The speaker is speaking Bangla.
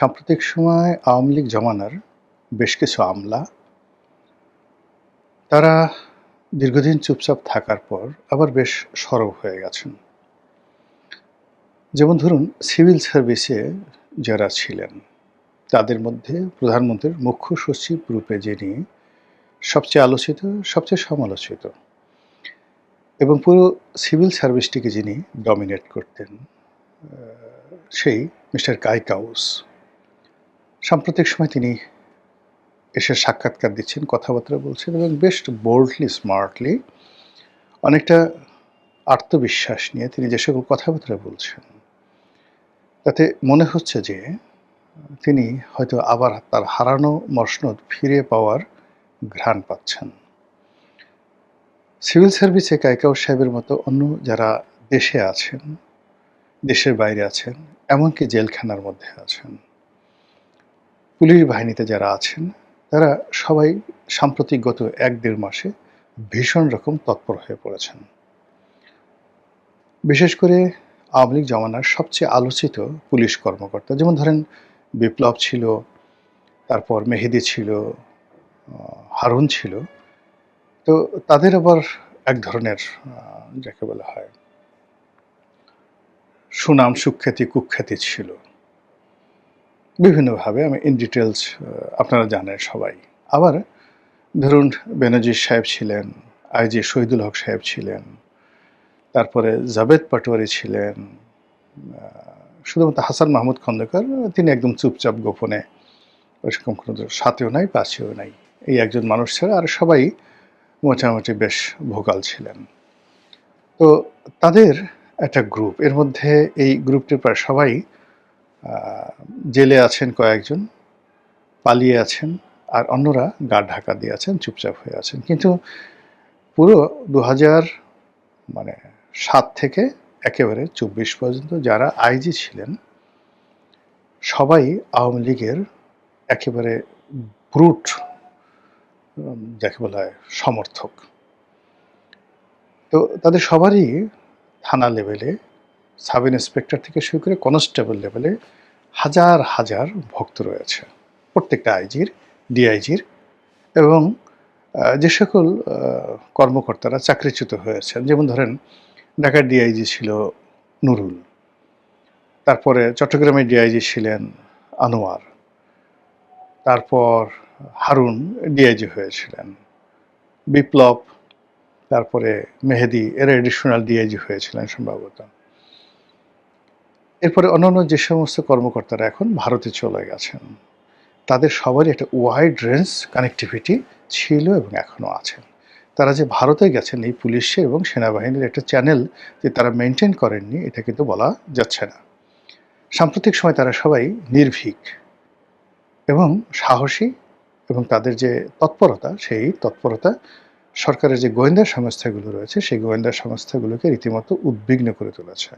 সাম্প্রতিক সময়ে আওয়ামী লীগ জমানার বেশ কিছু আমলা তারা দীর্ঘদিন চুপচাপ থাকার পর আবার বেশ সরব হয়ে গেছেন। যেমন ধরুন সিভিল সার্ভিসে যারা ছিলেন তাদের মধ্যে প্রধানমন্ত্রীর মুখ্য সচিব রূপে যিনি সবচেয়ে আলোচিত, সবচেয়ে সমালোচিত এবং পুরো সিভিল সার্ভিসটিকে যিনি ডমিনেট করতেন সেই মিস্টার কাউস। সাম্প্রতিক সময় তিনি এসে সাক্ষাৎকার দিচ্ছেন, কথাবার্তা বলছেন এবং বেশ বোল্ডলি, স্মার্টলি, অনেকটা আত্মবিশ্বাস নিয়ে তিনি যে সকল কথাবার্তা বলছেন তাতে মনে হচ্ছে যে তিনি হয়তো আবার তার হারানো মসনদ ফিরে পাওয়ার ঘ্রাণ পাচ্ছেন। সিভিল সার্ভিসে কাউস সাহেবের মতো অন্য যারা দেশে আছেন, দেশের বাইরে আছেন, এমনকি জেলখানার মধ্যে আছেন, পুলিশ বাহিনীতে যারা আছেন, তারা সবাই সাম্প্রতিক গত ১-১.৫ মাসে ভীষণ রকম তৎপর হয়ে পড়েছেন। বিশেষ করে আওয়ামী লীগ জমানার সবচেয়ে আলোচিত পুলিশ কর্মকর্তা, যেমন ধরেন বিপ্লব ছিল, তারপর মেহেদী ছিল, হারুন ছিল, তো তাদের আবার এক ধরনের যাকে বলা হয় সুনাম, সুখ্যাতি, কুখ্যাতি ছিল বিভিন্নভাবে। আমি ইন ডিটেলস আপনারা জানেন সবাই। আবার ধরুন বেনজির সাহেব ছিলেন, আইজি শহীদুল হক সাহেব ছিলেন, তারপরে জাভেদ পাটোয়ারি ছিলেন, শুধুমাত্র হাসান মাহমুদ খন্দকার তিনি একদম চুপচাপ গোপনে, ওইরকম কোনো সাথেও নাই, পাশেও নাই, এই একজন মানুষ ছাড়া আর সবাই মোটামুটি বেশ ভোকাল ছিলেন। তো তাদের একটা গ্রুপ, এর মধ্যে এই গ্রুপটির প্রায় সবাই জেলে আছেন, কয়েকজন পালিয়ে আছেন, আর অন্যরা গা ঢাকা দিয়ে আছেন, চুপচাপ হয়ে আছেন। কিন্তু পুরো 2007 থেকে একেবারে 24 পর্যন্ত যারা আইজি ছিলেন সবাই আওয়ামী লীগের একেবারে ব্রুট, যাকে বলা হয় সমর্থক। তো তাদের সবারই থানা লেভেলে, সাব ইন্সপেক্টর থেকে শুরু করে কনস্টেবল লেভেলে হাজার হাজার ভক্ত রয়েছে প্রত্যেকটা আইজির, ডিআইজির, এবং যে সকল কর্মকর্তারা চাকরিচ্যুত হয়েছেন, যেমন ধরেন ঢাকার ডিআইজি ছিল নুরুল, তারপরে চট্টগ্রামের ডিআইজি ছিলেন আনোয়ার, তারপর হারুন ডিআইজি হয়েছিলেন, বিপ্লব, তারপরে মেহেদী, এরা এডিশনাল ডিআইজি হয়েছিলেন সম্ভবত। এরপরে অন্যান্য যে সমস্ত কর্মকর্তারা এখন ভারতে চলে গেছেন, তাদের সবারই একটা ওয়াইড রেঞ্জ কানেক্টিভিটি ছিল এবং এখনও আছেন। তারা যে ভারতে গেছেন এই পুলিশের এবং সেনাবাহিনীর একটা চ্যানেল যে তারা মেনটেন করেননি, এটা কিন্তু বলা যাচ্ছে না। সাম্প্রতিক সময় তারা সবাই নির্ভীক এবং সাহসী, এবং তাদের যে তৎপরতা, সেই তৎপরতা সরকারের যে গোয়েন্দা সংস্থাগুলো রয়েছে সেই গোয়েন্দা সংস্থাগুলোকে রীতিমতো উদ্বিগ্ন করে তুলেছে।